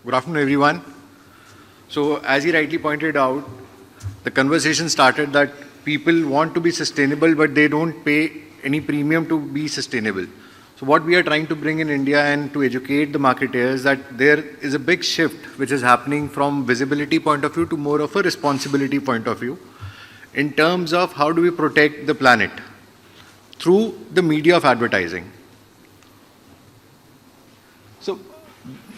Good afternoon, everyone. So, as he rightly pointed out, the conversation started that people want to be sustainable, but they don't pay any premium to be sustainable. So, what we are trying to bring in India and to educate the marketeers that there is a big shift which is happening from visibility point of view to more of a responsibility point of view in terms of how do we protect the planet through the media of advertising. So,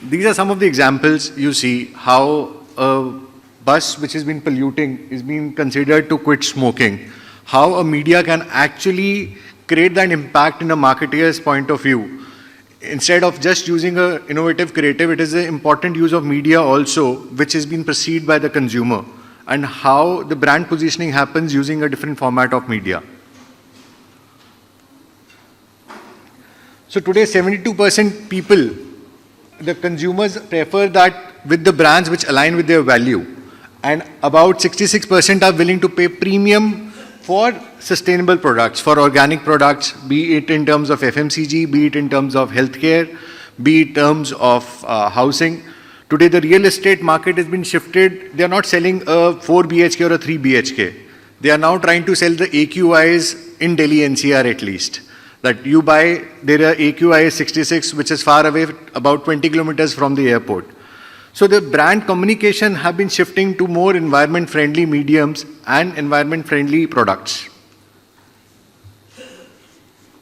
these are some of the examples you see how a bus which has been polluting is being considered to quit smoking, how a media can actually create that impact in a marketeer's point of view. Instead of just using an innovative creative, it is an important use of media also which has been perceived by the consumer and how the brand positioning happens using a different format of media. So today 72% people, the consumers prefer that with the brands which align with their value, and about 66% are willing to pay premium for sustainable products, for organic products, be it in terms of FMCG, be it in terms of healthcare, be it in terms of housing. Today the real estate market has been shifted. They are not selling a 4 BHK or a 3 BHK. They are now trying to sell the AQIs in Delhi NCR at least. That you buy, there are AQI 66, which is far away, about 20 kilometers from the airport. So the brand communication have been shifting to more environment-friendly mediums and environment-friendly products.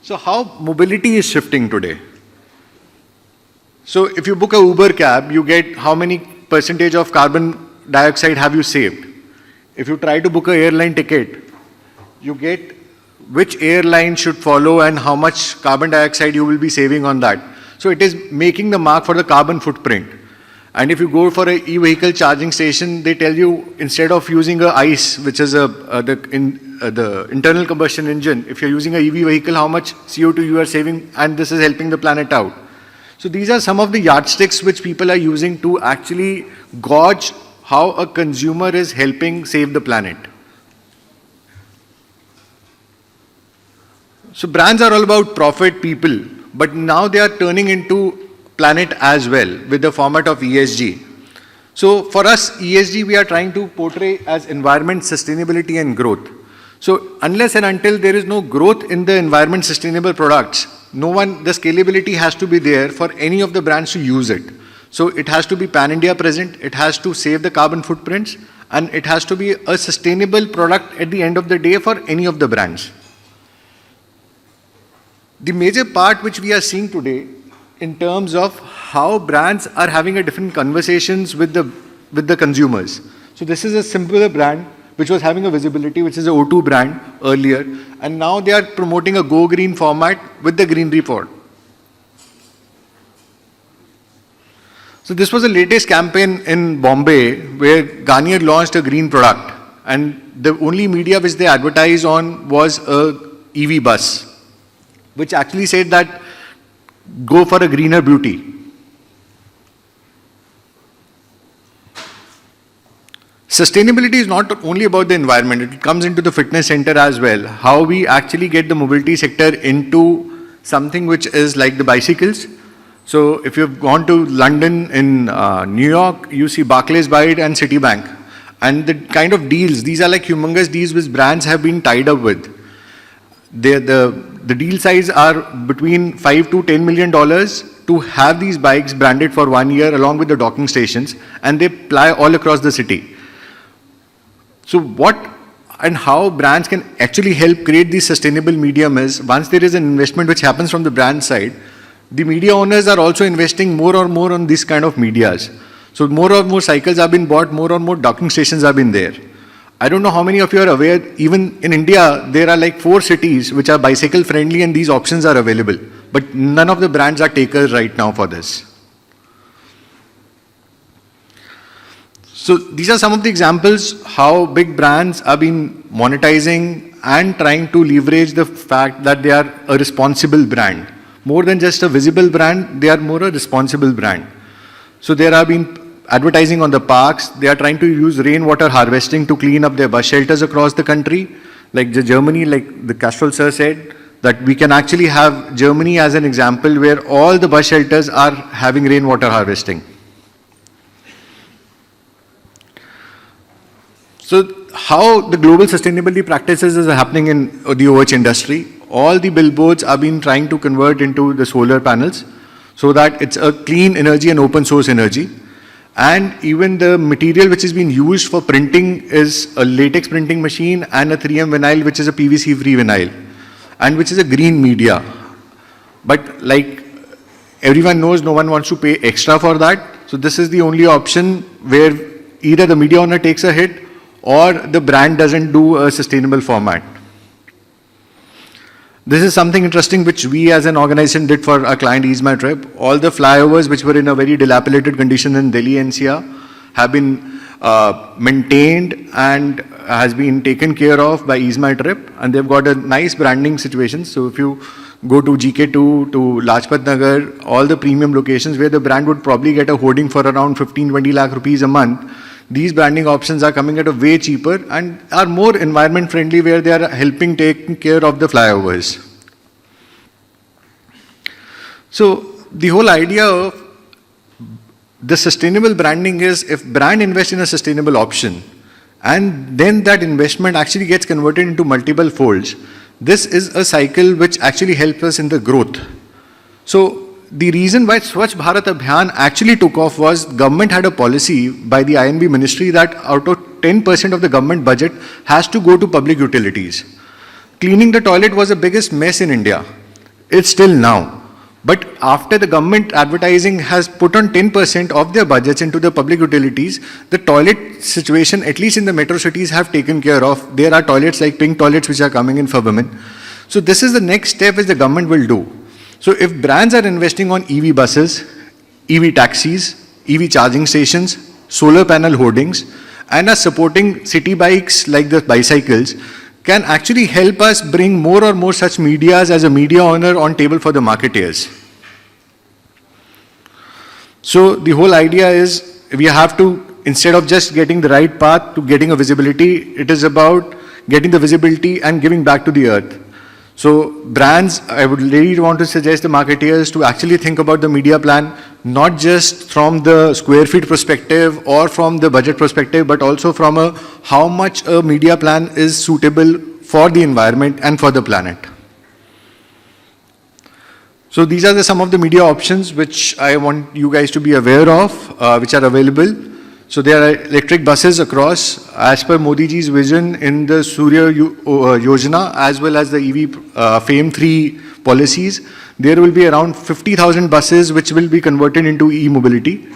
So how mobility is shifting today? So if you book a Uber cab, you get how many percentage of carbon dioxide have you saved. If you try to book an airline ticket, you get which airline should follow and how much carbon dioxide you will be saving on that. So it is making the mark for the carbon footprint. And if you go for an e-vehicle charging station, they tell you instead of using a ICE, which is the internal combustion engine, if you're using an EV vehicle, how much CO2 you are saving, and this is helping the planet out. So these are some of the yardsticks which people are using to actually gauge how a consumer is helping save the planet. So brands are all about profit, people, but now they are turning into planet as well with the format of ESG. So for us, ESG we are trying to portray as environment, sustainability and growth. So unless and until there is no growth in the environment sustainable products, the scalability has to be there for any of the brands to use it. So it has to be pan-India present, it has to save the carbon footprints, and it has to be a sustainable product at the end of the day for any of the brands. The major part which we are seeing today in terms of how brands are having a different conversations with the consumers. So this is a simpler brand which was having a visibility, which is a O2 brand earlier, and now they are promoting a Go Green format with the Green Report. So this was the latest campaign in Bombay where Garnier launched a green product, and the only media which they advertised on was a EV bus, which actually said that go for a greener beauty. Sustainability is not only about the environment, it comes into the fitness center as well. How we actually get the mobility sector into something which is like the bicycles. So if you've gone to London, in New York, you see Barclays Buy It and Citibank. And the kind of deals, these are like humongous deals which brands have been tied up with. The deal size are between $5 to $10 million to have these bikes branded for 1 year along with the docking stations, and they ply all across the city. So what and how brands can actually help create these sustainable medium is, once there is an investment which happens from the brand side, the media owners are also investing more and more on this kind of medias. So more and more cycles have been bought, more and more docking stations have been there. I don't know how many of you are aware, even in India, there are like 4 cities which are bicycle friendly and these options are available. But none of the brands are takers right now for this. So these are some of the examples how big brands have been monetizing and trying to leverage the fact that they are a responsible brand. More than just a visible brand, they are more a responsible brand. So there have been advertising on the parks. They are trying to use rainwater harvesting to clean up their bus shelters across the country. Like Germany, like the Castrol sir said, that we can actually have Germany as an example where all the bus shelters are having rainwater harvesting. So how the global sustainability practices is happening in the OH industry, all the billboards are being trying to convert into the solar panels so that it's a clean energy and open source energy. And even the material which is being used for printing is a latex printing machine and a 3M vinyl, which is a PVC free vinyl, and which is a green media. But like everyone knows, no one wants to pay extra for that. So this is the only option where either the media owner takes a hit or the brand doesn't do a sustainable format. This is something interesting which we as an organization did for our client Ease My Trip. All the flyovers which were in a very dilapidated condition in Delhi NCR have been maintained and has been taken care of by Ease My Trip, and they've got a nice branding situation. So if you go to GK2, to Lajpat Nagar, all the premium locations where the brand would probably get a hoarding for around 15-20 lakh rupees a month, these branding options are coming at a way cheaper and are more environment friendly, where they are helping take care of the flyovers. So the whole idea of the sustainable branding is, if brand invests in a sustainable option and then that investment actually gets converted into multiple folds, this is a cycle which actually helps us in the growth. So the reason why Swachh Bharat Abhiyan actually took off was government had a policy by the INB ministry that out of 10% of the government budget has to go to public utilities. Cleaning the toilet was the biggest mess in India. It's still now. But after the government advertising has put on 10% of their budgets into the public utilities, the toilet situation, at least in the metro cities, have taken care of. There are toilets like pink toilets which are coming in for women. So this is the next step which the government will do. So if brands are investing on EV buses, EV taxis, EV charging stations, solar panel hoardings, and are supporting city bikes like the bicycles, can actually help us bring more or more such medias as a media owner on table for the marketeers. So the whole idea is, we have to, instead of just getting the right path to getting a visibility, it is about getting the visibility and giving back to the earth. So brands, I would really want to suggest the marketeers to actually think about the media plan, not just from the square feet perspective or from the budget perspective, but also from a how much a media plan is suitable for the environment and for the planet. So these are some of the media options which I want you guys to be aware of, which are available. So there are electric buses across, as per Modi ji's vision in the Surya Yojana, as well as the EV FAME 3 policies. There will be around 50,000 buses which will be converted into e-mobility.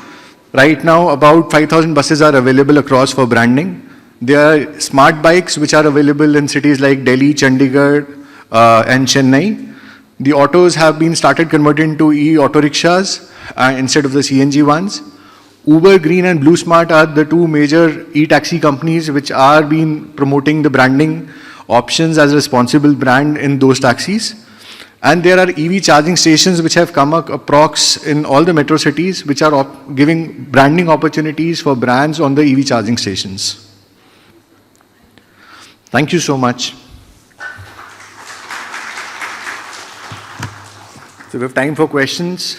Right now, about 5,000 buses are available across for branding. There are smart bikes which are available in cities like Delhi, Chandigarh, and Chennai. The autos have been started converted into e-auto rickshaws instead of the CNG ones. Uber Green and Blue Smart are the two major e-taxi companies which are been promoting the branding options as a responsible brand in those taxis. And there are EV charging stations which have come approx in all the metro cities, which are giving branding opportunities for brands on the EV charging stations. Thank you so much. So we have time for questions.